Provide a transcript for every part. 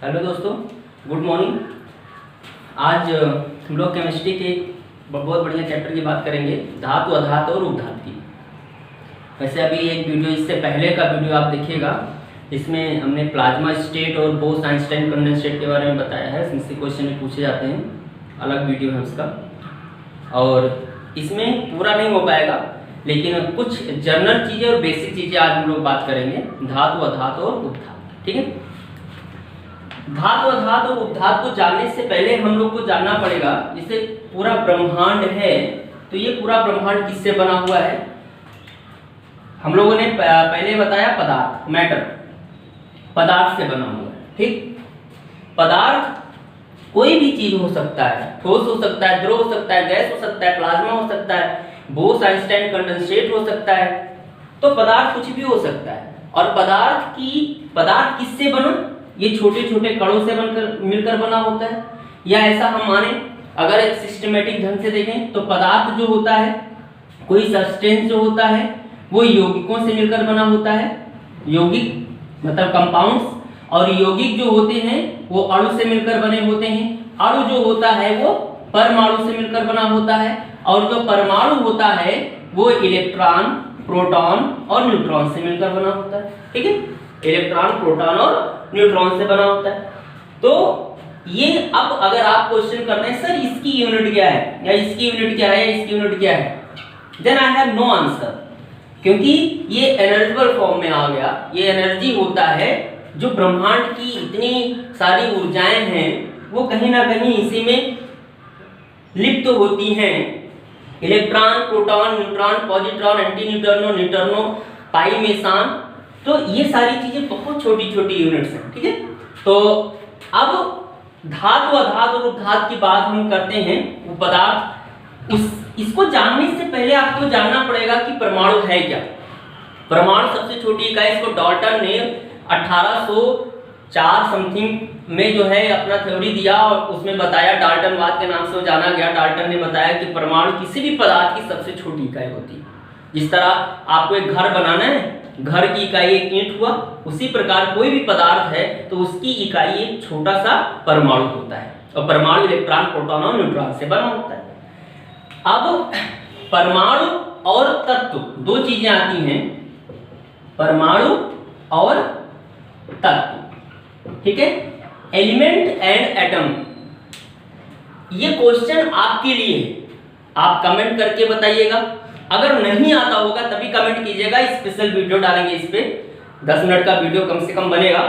Hello दोस्तों, good morning. आज हम लोग केमिस्ट्री के बहुत बढ़िया चैप्टर की बात करेंगे, धातु, अधातु और उपधातु की। वैसे अभी एक वीडियो, इससे पहले का वीडियो आप देखिएगा, इसमें हमने प्लाज्मा स्टेट और बोस-आइंस्टाइन कंडेंसेट के बारे में बताया है। इसमें से क्वेश्चन पूछे जाते हैं, अलग वीडियो है उसका, और इसमें पूरा नहीं हो पाएगा, लेकिन कुछ जनरल चीज़ें और बेसिक चीज़ें आज हम लोग बात करेंगे, धातु, अधातु और उपधातु। ठीक है। धातु, अधातु और उपधातु को जानने से पहले हम लोग को जानना पड़ेगा, जैसे पूरा ब्रह्मांड है तो ये पूरा ब्रह्मांड किससे बना हुआ है। हम लोगों ने पहले बताया पदार्थ, मैटर, पदार्थ से बना हुआ है। ठीक। पदार्थ कोई भी चीज हो सकता है, ठोस हो सकता है, द्रव हो सकता है, गैस हो सकता है, प्लाज्मा हो सकता है, बोस-आइंस्टाइन कंडेंसेट हो सकता है। तो पदार्थ कुछ भी हो सकता है। और पदार्थ किससे बना, ये छोटे छोटे कणों से बनकर मिलकर बना होता है। या ऐसा हम माने, अगर एक सिस्टमेटिक ढंग से देखें तो पदार्थ जो होता है, कोई सब्सटेंस जो होता है, वो यौगिकों से मिलकर बना होता है। यौगिक मतलब कंपाउंड्स, और यौगिक जो होते हैं वो अणु से मिलकर बने होते हैं। अणु जो होता है वो परमाणु से मिलकर बना होता है, और जो परमाणु होता है वो इलेक्ट्रॉन, प्रोटॉन और न्यूट्रॉन से मिलकर बना होता है। ठीक है। इलेक्ट्रॉन, प्रोटॉन और न्यूट्रॉन से बना होता है। तो ये अब अगर आप क्वेश्चन करते हैं, सर इसकी यूनिट क्या है, या इसकी यूनिट क्या है, या इसकी यूनिट क्या है, then I have no answer, क्योंकि ये एनर्जिबल फॉर्म में आ गया। ये एनर्जी होता है, जो ब्रह्मांड की इतनी सारी ऊर्जाएं हैं वो कहीं ना कहीं इसी में लिप्त तो होती हैं। Electron, proton, neutron, positron, anti neutrino, neutrino, pi meson, तो ये सारी चीजें बहुत छोटी छोटी यूनिट्स हैं। ठीक है। तो अब धातु, अधातु और उपधातु की बात हम करते हैं। वो पदार्थ, इसको जानने से पहले आपको जानना पड़ेगा कि परमाणु है क्या। परमाणु सबसे छोटी इकाई, इसको डाल्टन ने 1804 समथिंग में जो है अपना थ्योरी दिया, और उसमें बताया, डाल्टनवाद के नाम से वो जाना गया। डाल्टन ने बताया कि परमाणु किसी भी पदार्थ की सबसे छोटी इकाई होती है। जिस तरह आपको एक घर बनाना है, घर की इकाई एक ईंट हुआ, उसी प्रकार कोई भी पदार्थ है तो उसकी इकाई एक छोटा सा परमाणु होता है, और परमाणु इलेक्ट्रॉन, प्रोटॉन और न्यूट्रॉन से बना होता है। अब परमाणु और तत्व दो चीजें आती हैं, परमाणु और तत्व। ठीक है। एलिमेंट एंड एटम, ये क्वेश्चन आपके लिए है, आप कमेंट करके बताइएगा। अगर नहीं आता होगा तभी कमेंट कीजिएगा, स्पेशल वीडियो डालेंगे इस पे, 10 मिनट का वीडियो कम से कम बनेगा।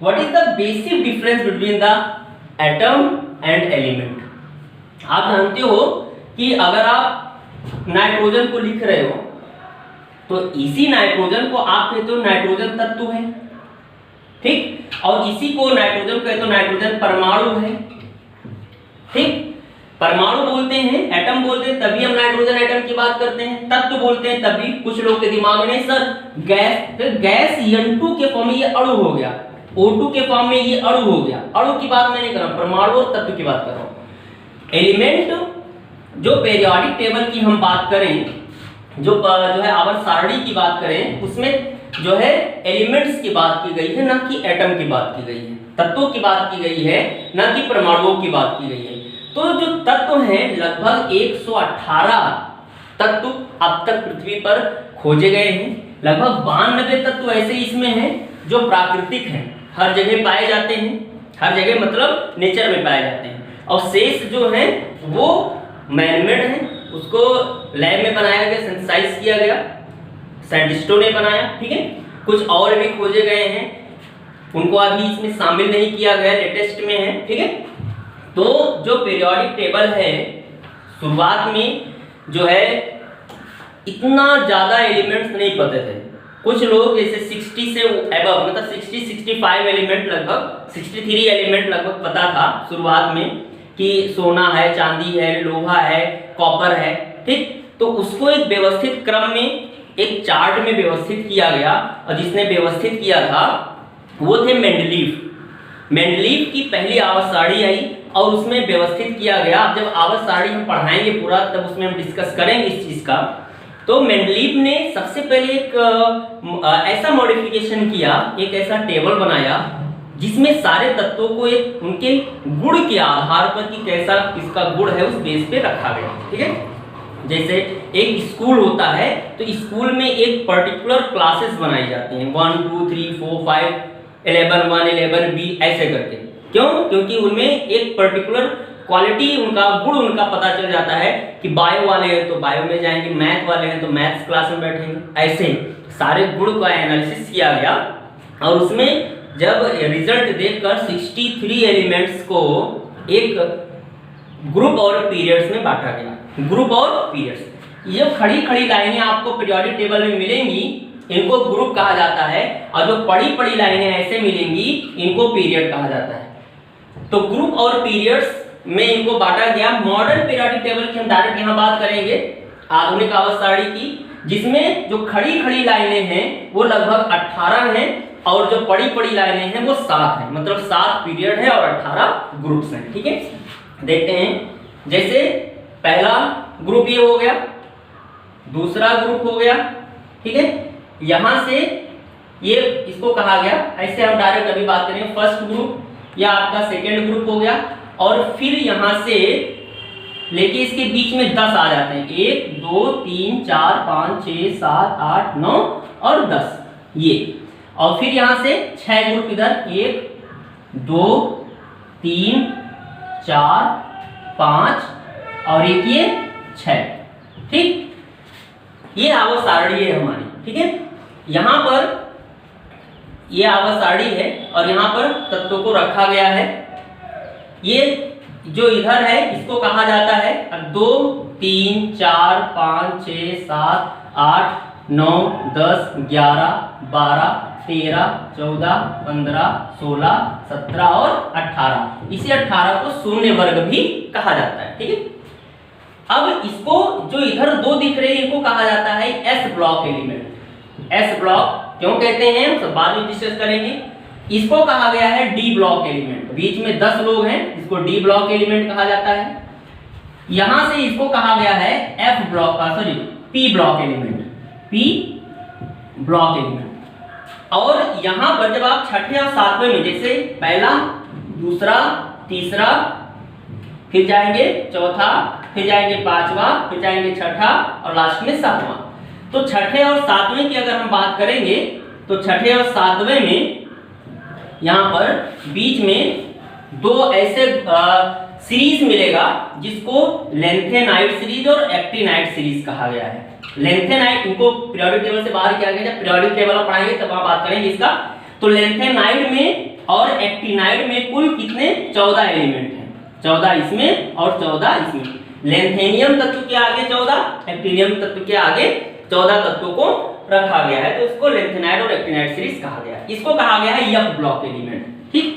What is the basic difference between the atom and element. आप जानते हो कि अगर आप नाइट्रोजन को लिख रहे हो तो इसी नाइट्रोजन को आप कहते हो नाइट्रोजन तत्व है। ठीक। और इसी को नाइट्रोजन कहते हो नाइट्रोजन परमाणु है। ठीक। परमाणु बोलते हैं, एटम बोलते हैं, तभी हम नाइट्रोजन एटम की बात करते हैं। तत्व बोलते हैं तभी, कुछ लोग के दिमाग में नहीं सर गैस, तो गैस N2 के फॉर्म में ये अणु हो गया, O2 के फॉर्म में ये अणु हो गया। अणु की बात मैं नहीं कर रहा, परमाणु और तत्व की बात कर रहा हूं। एलिमेंट, जो पीरियोडिक टेबल की हम बात करें, जो है आवर्त सारणी की बात करें, उसमें जो है एलिमेंट्स की बात की गई है, ना कि एटम की बात की गई है। तत्वों की बात की गई है, ना कि परमाणुओं की बात की गई है। तो जो तत्व हैं, लगभग 118 तत्व अब तक पृथ्वी पर खोजे गए हैं। लगभग 92 तत्व ऐसे इसमें हैं जो प्राकृतिक हैं, हर जगह पाए जाते हैं, हर जगह मतलब नेचर में पाए जाते हैं। और शेष जो हैं वो मैनमेड हैं, उसको लैब में बनाया गया, सिंथेसाइज किया गया, साइंटिस्टों ने बनाया। ठीक है। कुछ और भी खोजे गए हैं, उनको अभी इसमें शामिल नहीं किया गया, लेटेस्ट में है। ठीक है। तो जो पीरियोडिक टेबल है, शुरुआत में जो है इतना ज्यादा एलिमेंट्स नहीं पते थे। कुछ लोग जैसे 60 से अबव, मतलब 60-65 एलिमेंट, लगभग 63 एलिमेंट लगभग पता था शुरुआत में, कि सोना है, चांदी है, लोहा है, कॉपर है। ठीक। तो उसको एक व्यवस्थित क्रम में, एक चार्ट में व्यवस्थित किया गया, और जिसने व्यवस्थित किया था वो थे मेंडलीफ। मेंडलीफ की पहली आवर्त सारणी आई और उसमें व्यवस्थित किया गया। अब जब आवर्त सारणी हम पढ़ाएंगे पूरा, तब उसमें हम डिस्कस करेंगे इस चीज का। तो मेंडलीफ ने सबसे पहले एक ऐसा मॉडिफिकेशन किया, एक ऐसा टेबल बनाया जिसमें सारे तत्वों को एक उनके गुण के आधार पर कि कैसा किसका गुण है उस बेस पे रखा गया। ठीक है, जैसे एक स्कूल होता है तो स्कूल में एक पर्टिकुलर क्लासेस बनाई जाती हैं 1 2 3 4 5 11 1 11 बी ऐसे करके। क्यों? क्योंकि उनमें एक पर्टिकुलर क्वालिटी उनका गुण उनका पता चल जाता है कि बायो वाले हैं तो बायो में जाएंगे, मैथ वाले हैं तो मैथ्स क्लास में बैठेंगे। ऐसे सारे गुण का एनालिसिस किया गया और उसमें जब रिजल्ट देखकर 63 एलिमेंट्स को एक ग्रुप और पीरियड्स में बांटा गया। ग्रुप और पीरियड्स, ये खड़ी खड़ी लाइनें आपको पीरियोडिक टेबल में मिलेंगी, इनको ग्रुप कहा जाता है, और जो पड़ी पड़ी लाइनें ऐसे मिलेंगी इनको पीरियड कहा जाता है। तो ग्रुप और पीरियड्स में इनको बांटा गया। मॉडर्न पीरियोडिक टेबल की हम डायरेक्ट यहाँ बात करेंगे आधुनिक आवर्त सारणी की, जिसमें जो खड़ी खड़ी लाइनें हैं वो लगभग 18 हैं और जो पड़ी पड़ी लाइनें हैं वो 7 हैं, मतलब 7 पीरियड है और 18 ग्रुप्स हैं। ठीक है, देखते हैं। जैसे पहला ग्रुप ये हो गया, दूसरा ग्रुप हो गया। ठीक है, यहां से ये इसको कहा गया, ऐसे हम डायरेक्ट अभी बात करेंगे फर्स्ट ग्रुप या आपका सेकेंड ग्रुप हो गया, और फिर यहां से लेके इसके बीच में 10 आ जाते हैं, 1 2 3 4 5 6 7 8 9 और 10 ये, और फिर यहां से 6 ग्रुप इधर 1 2 3 4 5 और एक ये 6। ठीक, ये आवर्त सारणी है हमारी। ठीक है, यहां पर ये आवर्त सारणी है और यहां पर तत्वों को रखा गया है। ये जो इधर है इसको कहा जाता है 2 3 4 5 6 7 8 9 10 11 12 13 14 15 16 17 और 18। इसी 18 को शून्य वर्ग भी कहा जाता है। ठीक है, अब इसको जो इधर 2 दिख रहे हैं इनको कहा जाता है S block element. S block क्यों कहते हैं हम सब बाद में डिस्कस करेंगे। इसको कहा गया है डी ब्लॉक एलिमेंट, बीच में 10 लोग हैं, इसको डी ब्लॉक एलिमेंट कहा जाता है। यहां से इसको कहा गया है F block, sorry P block element, P block element. और यहां पर जब आप छठे और सातवें में, जैसे पहला दूसरा तीसरा, फिर जाएंगे चौथा, फिर जाएंगे पांचवा, फिर जाएंगे छठा और लास्ट में सातवां। तो छठे और सातवें की अगर हम बात करेंगे तो छठे और सातवें में यहां पर बीच में 2 ऐसे सीरीज मिलेगा जिसको लेंथेनाइड सीरीज और एक्टिनाइड सीरीज कहा गया है। लेंथेनाइड इनको पीरियोडिक टेबल से बाहर किया गया, जब पीरियोडिक टेबल आप पढ़ाएंगे तब आप बात करेंगे इसका। तो लेंथेनाइड में और एक्टिनाइड में कुल कितने 14 एलिमेंट हैं, 14 इसमें और 14 इसमें। लेंथेनियम तत्व के आगे 14, एक्टिनियम तत्व के आगे 14 तत्वों को रखा गया है, तो इसको लेंथेनाइड और एक्टिनाइड सीरीज कहा गया है। इसको कहा गया है एफ ब्लॉक एलिमेंट। ठीक,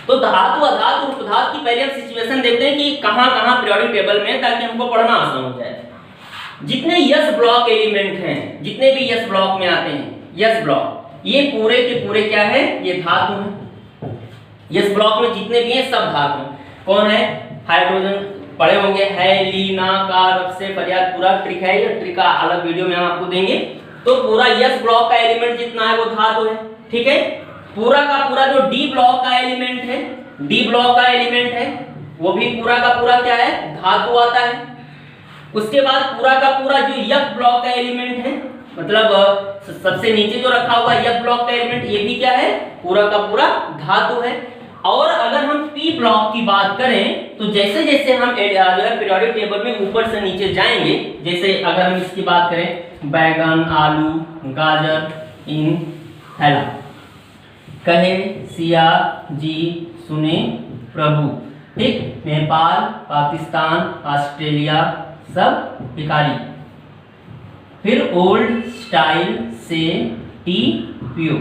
तो धातु अधातु और उपधातु की पहले हम सिचुएशन देखते हैं कि कहां-कहां पीरियोडिक टेबल में, ताकि हमको पढ़ना आसान हो जाए। जितने यस ब्लॉक एलिमेंट हैं, जितने भी यस ब्लॉक में आते हैं, यस ब्लॉक ये पूरे के पूरे क्या है, ये धातु हैं। यस ब्लॉक में जितने भी हैं सब धातु हैं। कौन है? हाइड्रोजन पढ़े होंगे, है लीना का रब से फरियाद, पूरा ट्रिक है, ये ट्रिक का अलग वीडियो में हम आपको देंगे। तो पूरा यस ब्लॉक का एलिमेंट जितना है वो धातु है। ठीक है, पूरा का पूरा जो डी ब्लॉक का एलिमेंट है, डी ब्लॉक का एलिमेंट है वो भी पूरा का पूरा क्या है, धातु आता है। उसके बाद पूरा का पूरा जो एफ ब्लॉक का एलिमेंट है, मतलब सबसे नीचे जो रखा हुआ एफ ब्लॉक का एलिमेंट, ये भी क्या है, पूरा का पूरा धातु है। और अगर हम पी ब्लॉक की बात करें तो जैसे जैसे हम पीरियोडिक टेबल में ऊपर से नीचे जाएंगे, जैसे अगर हम इसकी बात करें बैगन, आलू, गाजर, इन, थैला, कहे सिया जी सुने प्रभु। ठीक, नेपाल, पाकिस्तान, ऑस्ट्रेलिया सब भिखारी। फिर ओल्ड स्टाइल से टी पियो।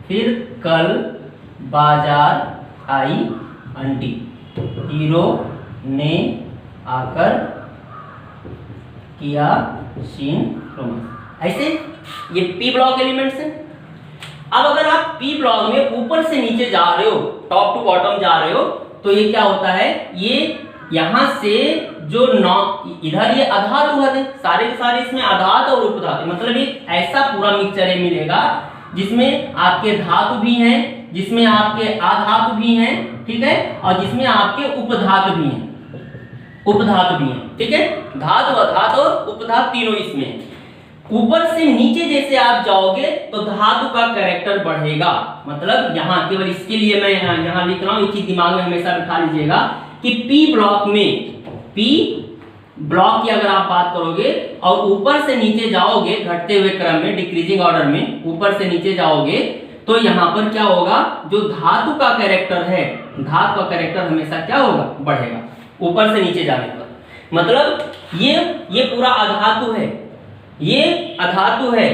फिर कल बाजार आई आंटी, हीरो ने आकर किया सीन रोमांस। ऐसे ये पी ब्लॉक एलिमेंट्स हैं। अब अगर आप पी ब्लॉक में ऊपर से नीचे जा रहे हो, टॉप टू बॉटम जा रहे हो, तो ये क्या होता है, ये यहां से जो इधर ये अधातु है, सारे के सारे इसमें अधातु और उपधातु, मतलब एक ऐसा पूरा मिक्सचर मिलेगा जिसमें आपके धातु भी हैं, जिसमें आपके आधातु भी हैं, ठीक है, और जिसमें आपके उपधातु भी हैं, उपधातु भी हैं, ठीक है। धातु, अधातु और उपधातु तीनों इसमें हैं। ऊपर से नीचे जैसे आप जाओगे तो धातु का कैरेक्टर बढ़ेगा। मतलब यहाँ केवल इसके लिए मैं यहाँ लिख रहा हूँ, एक चीज दिमाग में हमेशा बिठा लीजिएगा कि पी ब्लॉक में, पी ब्लॉक की अगर आप बात करोगे और ऊपर से नीचे जाओगे घटते हुए क्रम में, डिक्रीजिंग ऑर्डर में ऊपर से नीचे जाओगे तो यहाँ पर क्या होगा, जो धातु का कैरेक्टर है, धातु का कैरेक्टर हमेशा क्या होगा, बढ़ेगा ऊपर से नीचे जाने पर। मतलब ये पूरा अधातु है, ये अधातु है,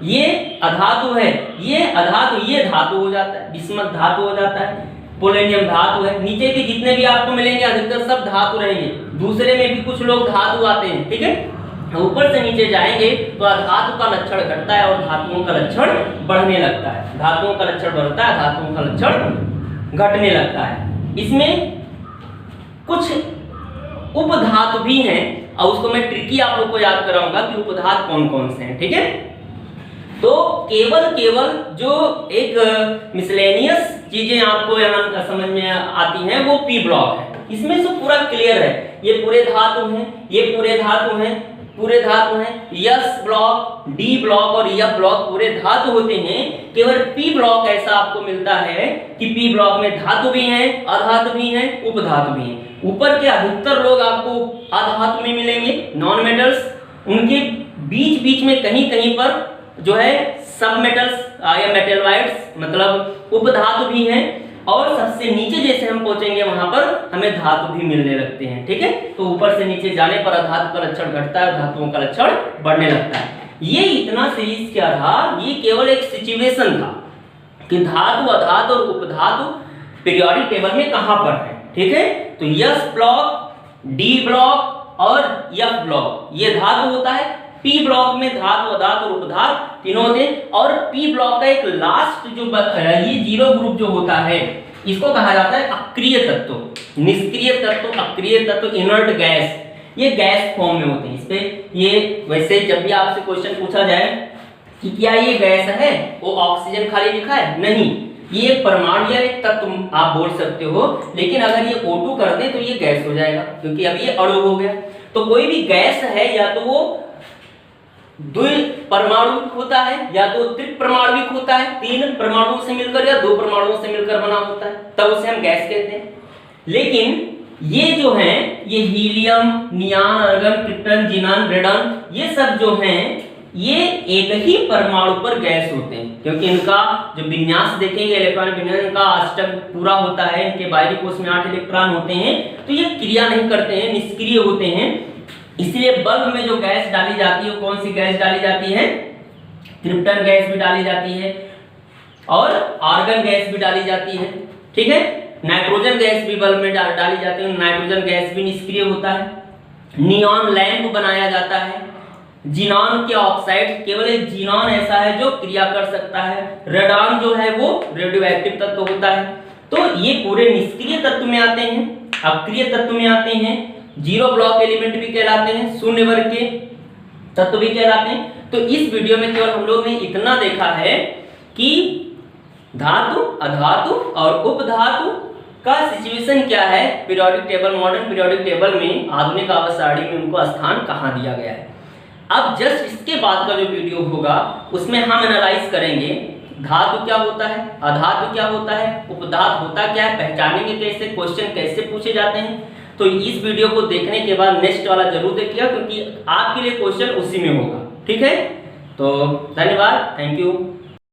ये अधातु है, ये अधातु, ये धातु हो जाता है, बिस्मथ धातु हो जाता है, पोलेनियम धातु है। नीचे के जितने भी आपको मिलेंगे अधिकतर सब धातु रहेंगे। दूसरे में भी कुछ लोग धातु आते हैं, ठीक है। ऊपर से नीचे जाएंगे तो धातु का लक्षण घटता है और धातुओं का लक्षण बढ़ने लगता है। धातुओं का लक्षण बढ़ता है, धातुओं का लक्षण घटने लगता है। इसमें कुछ उपधातु भी हैं और उसको मैं ट्रिकी आप लोग को याद कराऊंगा कि उपधातु कौन कौन से हैं, ठीक है। तो केवल जो एक मिसलेनियस चीजें आपको यहाँ समझ में आती हैं वो पी ब्लॉक है। इसमें से पूरा क्लियर है, ये पूरे धातु हैं, ये पूरे धातु हैं, पूरे धातु हैं। यस ब्लॉक, डी ब्लॉक और यफ ब्लॉक पूरे धातु होते हैं। केवल पी ब्लॉक ऐसा आपको मिलता है कि पी ब्लॉक में धातु भी हैं, अधातु भी हैं, उपधातु भी हैं। ऊपर के अधिकतर लोग आपको अधातु में मिलेंगे, नॉन मेटल्स। उनके बीच बीच में कहीं कहीं पर जो है सब मेटल्स या मेटलवाइड्स मतलब उपधातु भी हैं। और सबसे नीचे जैसे हम पहुंचेंगे वहां पर हमें धातु भी मिलने लगते हैं, ठीक है। तो ऊपर से नीचे जाने पर अधातु का लक्षण घटता है, धातुओं का लक्षण बढ़ने लगता है। ये इतना सीरीज क्या था, ये केवल एक सिचुएशन था कि धातु, अधातु और उपधातु पीरियोडिक टेबल में कहां पर है, ठीक है। तो यस ब्लॉक, डी ब्लॉक और एफ ब्लॉक ये धातु होता है। पी ब्लॉक में धातु, अधातु और उपधातु तीनों होते हैं। और पी ब्लॉक का एक लास्ट जो ये जीरो ग्रुप जो होता है इसको कहा जाता है अक्रिय तत्व, निष्क्रिय तत्व, अक्रिय तत्व, इनर्ट गैस। ये गैस फॉर्म में होते हैं। इस पे ये वैसे जब भी आपसे क्वेश्चन पूछा जाए कि क्या ये गैस है, वो ऑक्सीजन खाली लिखा है, नहीं, ये एक परमाणु या एक तत्व आप बोल सकते हो। लेकिन अगर ये O2 कर दे तो ये गैस हो जाएगा क्योंकि अब ये अणु हो गया। तो कोई भी गैस है या तो वो द्विपरमाणुक होता है या तो त्रिपरमाणुक होता है, 3 परमाणुओं से मिलकर या 2 परमाणुओं से मिलकर बना होता है, तब उसे हम गैस कहते हैं। लेकिन ये जो हैं ये हीलियम, नियान, आर्गन, क्रिप्टन, जीनान, रेडन ये सब जो हैं ये एक ही परमाणु पर गैस होते हैं क्योंकि इनका जो विन्यास देखेंगे, इलेक्ट्रॉनिक विन्यास इनका अष्टक पूरा होता है। इनके बाहरी कोश में 8 इलेक्ट्रॉन होते हैं तो ये क्रिया नहीं करते हैं, निष्क्रिय होते हैं। इसलिए बल्ब में जो गैस डाली जाती है, कौन सी गैस डाली जाती है, क्रिप्टन गैस भी डाली जाती है और आर्गन गैस भी डाली जाती है, ठीक है। नाइट्रोजन गैस भी बल्ब में डाली जाती है, नाइट्रोजन गैस भी निष्क्रिय होता है। नियॉन लैंप बनाया जाता है। जीनॉन के ऑक्साइड, केवल एक जीनॉन ऐसा है जो क्रिया कर सकता है। रेडॉन जो है वो रेडियो एक्टिव तत्व होता है। तो ये पूरे निष्क्रिय तत्व में आते हैं, अक्रिय तत्व में आते हैं, जीरो ब्लॉक एलिमेंट भी कहलाते हैं, शून्य वर्ग के तत्व भी कहलाते हैं। तो इस वीडियो में केवल हम लोग ने इतना देखा है कि धातु, अधातु और उपधातु का सिचुएशन क्या है periodic table, modern periodic table में, आधुनिक आवर्त सारणी में उनको स्थान कहाँ दिया गया है। अब जस्ट इसके बाद का जो वीडियो होगा उसमें हम एनालाइज करेंगे धातु क्या होता है, अधातु क्या होता है, उपधातु होता क्या है, पहचानेंगे कैसे, क्वेश्चन कैसे पूछे जाते हैं। तो इस वीडियो को देखने के बाद नेक्स्ट वाला जरूर देखिएगा क्योंकि आपके लिए क्वेश्चन उसी में होगा, ठीक है। तो धन्यवाद, थैंक यू।